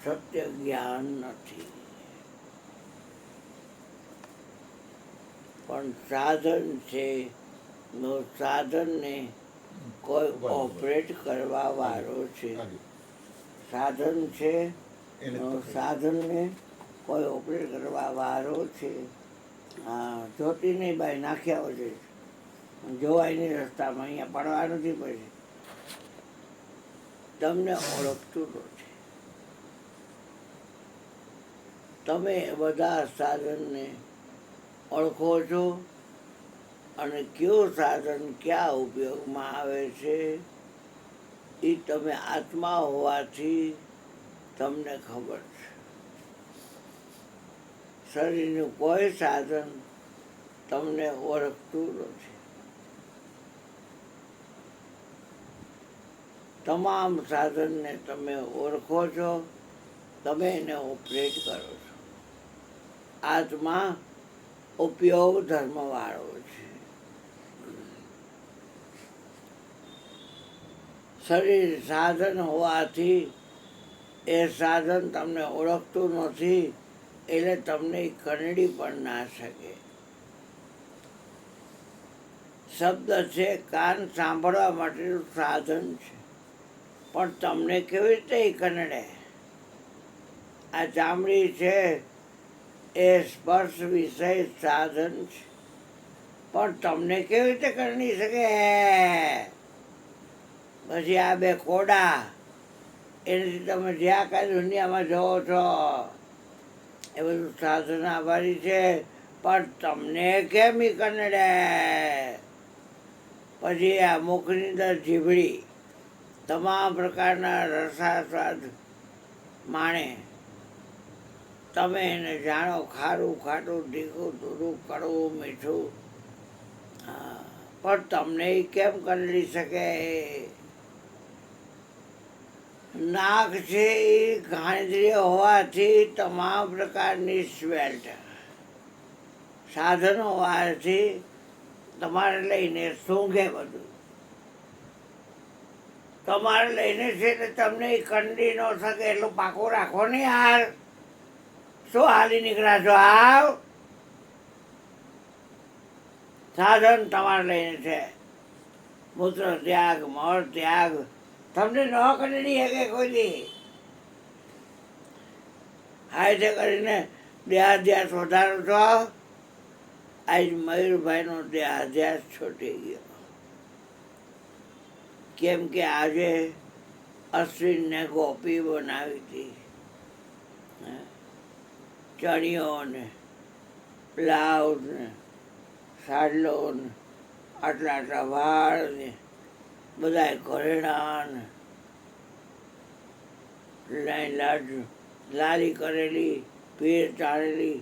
સત્ય જ્ઞાન નથી, પણ સાધન છે. સાધનને કોઈ ઓપરેટ કરવા વાળો છે. સાધન છે, સાધનને કોઈ ઓપરેટ કરવા વાળો છે. જોતી નહીં ભાઈ, નાખ્યા હોય છે, જોવાય નહીં રસ્તામાં, અહીંયા પડવા નથી પછી તમને ઓળખતું નથી. તમે બધા સાધનને ઓળખો છો, અને કયું સાધન ક્યાં ઉપયોગમાં આવે છે એ તમે આત્મા હોવાથી તમને ખબર છે. શરીરનું કોઈ સાધન તમને ઓળખતું નથી. તમામ સાધનને તમે ઓળખો છો, તમે એને ઓપરેટ કરો છો. આત્મા ઉપયોગ ધર્મવાળો છે. શરીર સાધન હોવાથી એ સાધન તમને ઓળખતું નથી, એટલે તમને કરડી પણ ના શકે. શબ્દ છે, કાન સાંભળવા માટેનું સાધન છે, પણ તમને કેવી રીતે કરડે? આ ચામડી છે એ સ્પર્શ વિષય સાધન છે, પણ તમને કેવી રીતે કરડી શકે? પછી આ બે કોડા, એનાથી તમે જ્યાં કાંઈ દુનિયામાં જોવો છો એ બધું સાધન આભારી છે, પણ તમને કેમ કરડે? પછી આ મુખની અંદર જીભડી તમામ પ્રકારના રસાસ્વાદ માણે, તમે એને જાણો, ખારું, ખાટું, તીખું, તુરું, કડવું, મીઠું, પણ તમને કેમ કરડી શકે? નાક છે એ ઘાણેન્દ્રિય હોવાથી તમામ પ્રકારની સ્મેલ્ટ, સાધન હોવાથી તમારે લઈને સૂંઘે બધું. તમારે લઈને છે એટલે તમને કંડી ન શકે એટલું પાકું રાખો ને યાર. શું હાલી નીકળ્યા છો? આવ, સાધન તમારે લઈને છે. મૂત્ર ત્યાગ, મળ ત્યાગ તમને ન કંડી શકે કોઈ દી. આ રીતે કરીને દેહાધ્યાસ વધારો છો. આજ મયુરભાઈનો દેહાધ્યાસ છૂટી ગયો, કેમ કે આજે અશ્વિનને ગોપી બનાવી હતી. ચણિયો ને બ્લાઉઝ ને સાડલો ને આટલા આટલા વાળ ને બધા ઘરેણા ને લારી કરેલી, પીર ચાળેલી,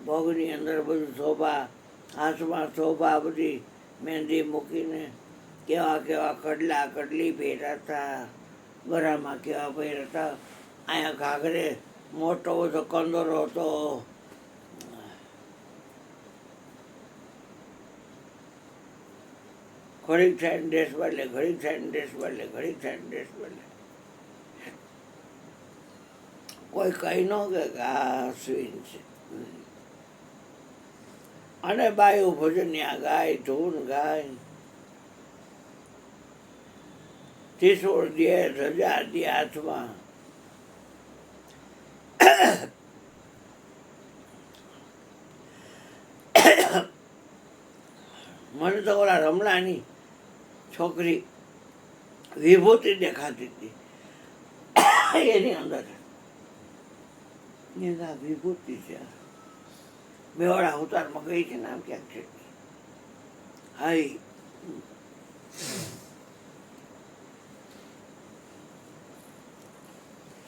પગની અંદર બધું શોભા, હાથમાં શોભા, બધી મહેંદી મૂકીને કેવા કેવા કડલા કડલી પહેરાતા, ગળામાં કેવા પહેરતા, અહીંયા ઘાઘરે મોટો બધો કંદોરો હતો. ઘડીક થાય ડ્રેસ બદલે, ઘડીક થાય ડ્રેસ બદલે, ઘડીક થાય ડ્રેસ બદલે. કોઈ કહી ન કે આ અશ્વિન છે. અને બાયું ભજન્યા ગાય, ધૂન ગાય, ત્રિશૂળ દે, ધજા દે હાથમાં. મને તો ઓલા રમણાની છોકરી વિભૂતિ દેખાતી હતી એની અંદર. વિભૂતિ છે, બેવાડા અવતારમાં ગઈ છે, નામ ક્યાંક છે. હાઈ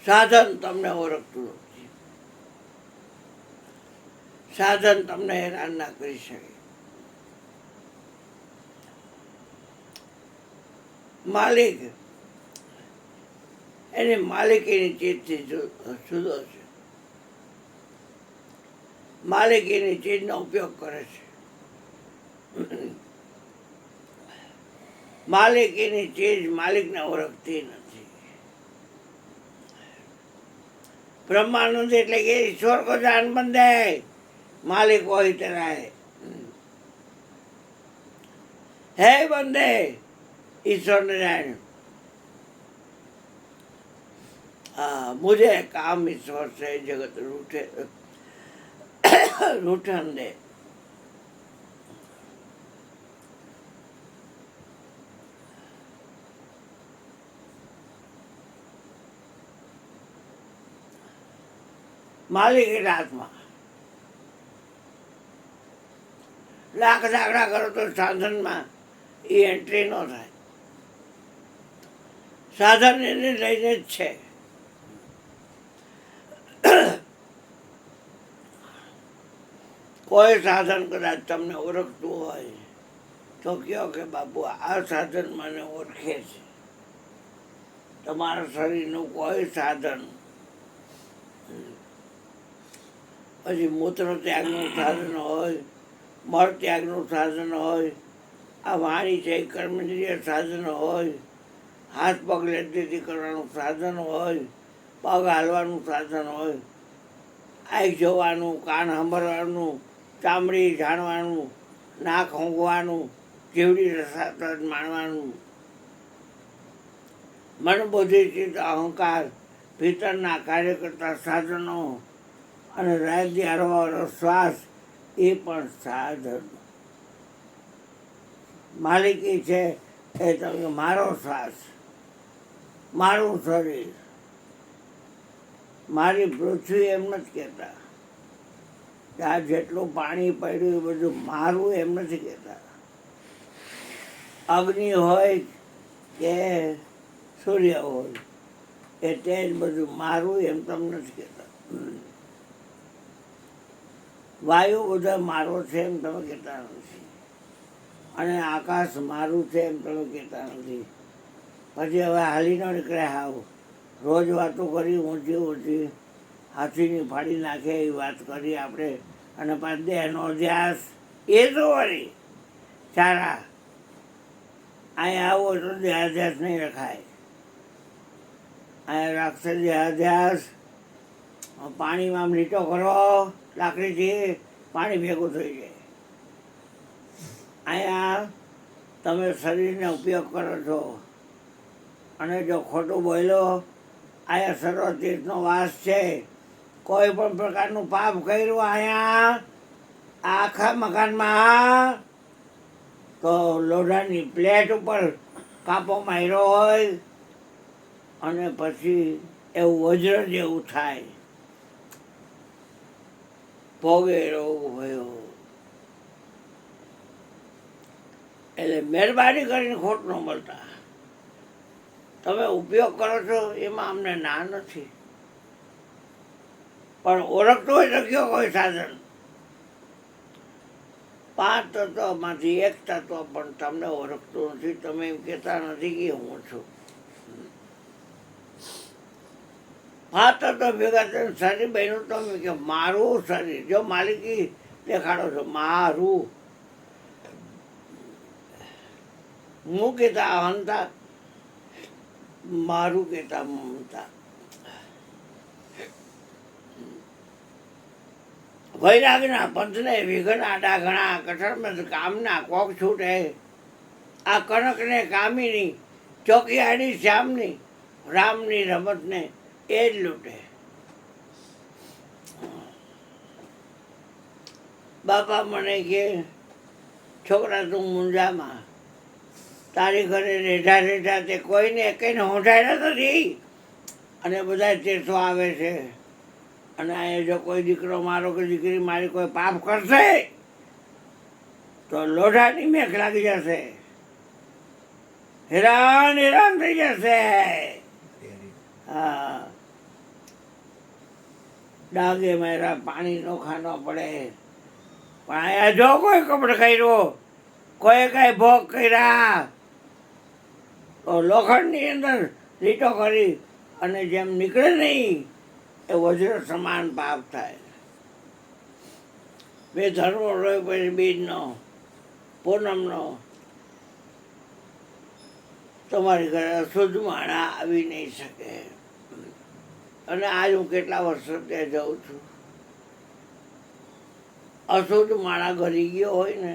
સાધન તમને ઓળખતું નથી. સાધન તમને હેરાન ના કરી શકે. માલિક એની માલિકીની ચીજથી જુદો છે. માલિકીની ચીજનો ઉપયોગ કરે છે. માલિકીની ચીજ માલિકને ઓળખતી નથી. ब्रह्मानंद એટલે કે ईश्वर को जान बंदे मालिक वही तेरा है बंदे ईश्वर ने जान मुझे काम ईश्वर से जगत रूठे रूठन दे मालिक એટલે આત્મા લાખ ઝાગડા કરો તો સાધનમાં એ એન્ટ્રી ન થાય સાધન એને લઈને જ છે કોઈ સાધન કદાચ તમને ઓળખતું હોય તો કહો કે બાપુ આ સાધન મને ઓળખે છે તમારા શરીરનું કોઈ સાધન પછી મૂત્ર ત્યાગનું સાધન હોય મળ ત્યાગનું સાધન હોય આ વાણી છે કર્મેન્દ્રિય સાધન હોય હાથ પગ લેતી કરવાનું સાધન હોય પગ હાલવાનું સાધન હોય આંખ જોવાનું કાન સાંભળવાનું ચામડી જાણવાનું નાક ઊંઘવાનું જીવડી રસાસ્વાદ માણવાનું મન બુદ્ધિ ચિત્ત અહંકાર ભીતરના કાર્ય કરતા સાધનો અને રાજ્ય હરવાનો શ્વાસ એ પણ સાધન માલિકી છે એ તમે મારો શ્વાસ મારું શરીર મારી પૃથ્વી એમ નથી કહેતા કે આ જેટલું પાણી પડ્યું એ બધું મારું એમ નથી કહેતા અગ્નિ હોય કે સૂર્ય હોય એ તેજ બધું મારું એમ તમે નથી કહેતા વાયુ બધા મારો છે એમ તમે કહેતા નથી અને આકાશ મારું છે એમ તમે કહેતા નથી પછી હવે હાલી ન નીકળે હાવ રોજ વાતો કરી ઊંચી ઊંચી હાથીની ફાડી નાખે એવી વાત કરી આપણે અને પાછ દેહનો અધ્યાસ એ તો વળી સારા અહીંયા આવો તો દેહાધ્યાસ નહીં રખાય અહીંયા રાખશે દેહાધ્યાસ પાણીમાં આમ લીટો કરો લાકડીથી પાણી ભેગું થઈ જાય અહીંયા તમે શરીરને ઉપયોગ કરો છો અને જો ખોટું બોલો અહીંયા સર્વ તીર્થનો વાસ છે કોઈ પણ પ્રકારનું પાપ કર્યું અહીંયા આખા મકાનમાં તો લોઢાની પ્લેટ ઉપર કાપો માર્યો હોય અને પછી એવું વજ્ર જેવું થાય ભોગે રોગ ભયો એટલે મહેરબાની કરીને ખોટ ન મળતા તમે ઉપયોગ કરો છો એમાં અમને ના નથી પણ ઓળખતો હોય તો કયો કોઈ સાધન 5 તત્વમાંથી એક તત્વ પણ તમને ઓળખતું નથી તમે એમ કહેતા નથી કે હું છું 5 તત્વ ભેગા થઈને શરીર બન્યું તમે કે મારું શરીર જો માલિકી દેખાડો છો મારું હું કહેતા અહંતા મારું કહેતા મમતા વૈરાગના પંથને વિઘન આડા ઘણા કઠણ કામના કોક છૂટે આ કનકને કામીની ચોકિયાળી શ્યામની રામની રમતને એ જ લૂંટે બાપા મને કે છોકરા તું મુંજામાં તારી ઘરે રેઢા રેઢા તે કોઈને કંઈને હોંઠાડ્યા નથી અને બધા તીર્થો આવે છે અને અહીંયા જો કોઈ દીકરો મારો કે દીકરી મારી કોઈ પાપ કરશે તો લોઢાની મેઘ લાગી જશે હેરાન હેરાન થઈ જશે હા ડાગે મારા પાણી નોખા ન પડે પણ અહીંયા જો કોઈ કપડ કર્યો કોઈ કાંઈ ભોગ કર્યા તો લોખંડની અંદર લીટો કરી અને જેમ નીકળે નહીં એ વજ્ર સમાન પાપ થાય બે ધર્મો રોય પછી બીજનો પૂનમનો તમારી ઘરે અશુદ્ધ માણા આવી નહીં શકે અને આજ હું કેટલા વર્ષો ત્યાં જાઉં છું. અશુદ્ધ માણા ઘરી ગયો હોય ને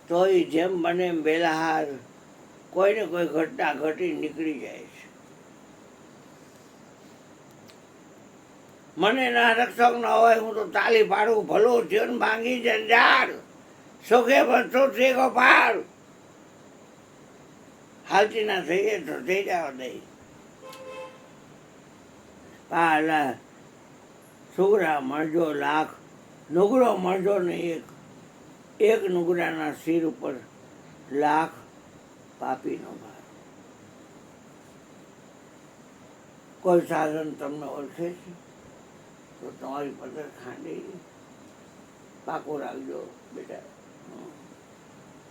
તોય જેમ બને એમ વહેલા હાર કોઈ ને કોઈ ઘટના ઘટી નીકળી જાય છે. મને ના રક્ષક ન હોય હું તો તાલી પાડું, ભલું જીવન ભાંગી જંજાર, સુખે બસો છે ગોપાલ. હાલતી ના થઈએ તો થઈ જાવ દઈ. પાલા સુગરા મળજો લાખ, નુગરો મળજો ને એક નુગરાના શિર ઉપર લાખ પાપીનો ભાર. કોઈ સાધન તમને ઓળખે છે તો તમારી પદર ખાંડી પાકું રાખજો બેટા.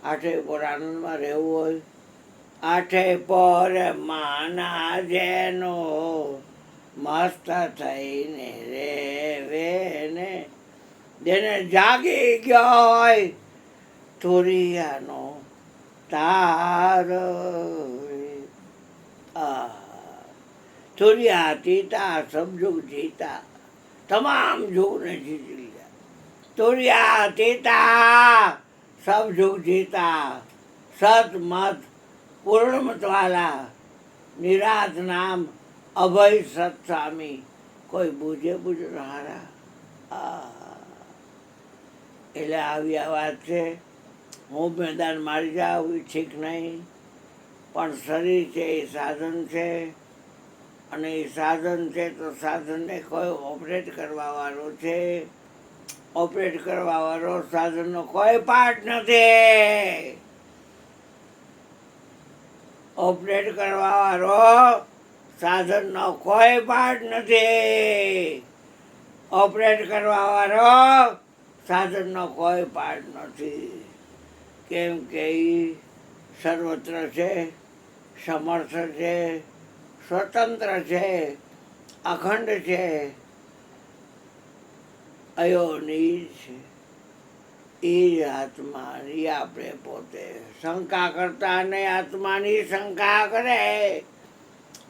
આઠે પર આનંદમાં રહેવું હોય, આઠે પર માના જેનો મસ્ત થઈને રેવે ને, જેને જાગી ગયો હોય તુરિયાનો તાર. તુરિયા તીતા સબ જુગ જીતા, તમામ જુગને જીતી લીધા. તુરિયા તીતા સબ જુગ જીતા, સત મત પૂર્ણમતવાલા, નિરાત નામ અભય સત સ્વામી. કોઈ બુજે હારા. એટલે આવી આ વાત છે. હું મેદાન મારી જાઉં એ ઠીક નહીં, પણ શરીર છે એ સાધન છે, અને એ સાધન છે તો સાધનને કોઈ ઓપરેટ કરવાવાળો છે. ઓપરેટ કરવાવાળો સાધનનો કોઈ પાર્ટ નથી. ઓપરેટ કરવાવાળો સાધનનો કોઈ પાર્ટ નથી. ઓપરેટ કરવાવાળો સાધનનો કોઈ પાર્ટ નથી. કેમ કે એ સર્વત્ર છે, સમર્થ છે, સ્વતંત્ર છે, અખંડ છે, અયોનિજ છે. એ જ આત્મા એ આપણે પોતે. શંકા કરતા નહીં, આત્માની શંકા કરે.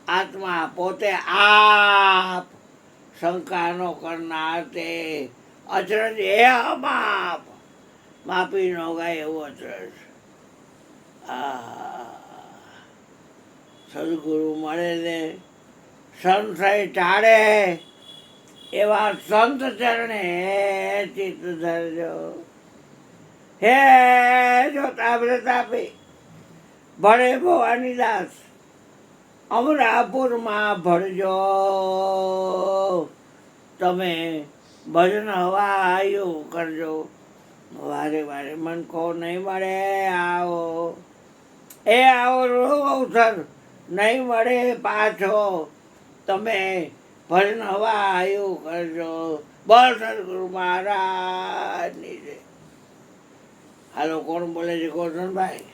આત્મા પોતે આપ શંકા નો કરનાર તે અચરજ એ અમાપ. માપી નો ગાય એવું અચરજ. સદગુરુ મળે ને સંશય ટાળે એવા સંત ચરણે ચિત્ત ધરજો. હે જોતા પ્રતાપી ભળે ભવાની દાસ, અમરાપુરમાં ભળજો. તમે ભજન હવાયું કરજો. વારે વારે મન કહો નહીં મળે આવો, એ આવો રોગ અવસર નહીં મળે પાછો. તમે ભજન હવાયું કરજો. બસ સદગુરુ મહારાજની જય. હાલો, કોણ બોલે છે ગોરધનભાઈ?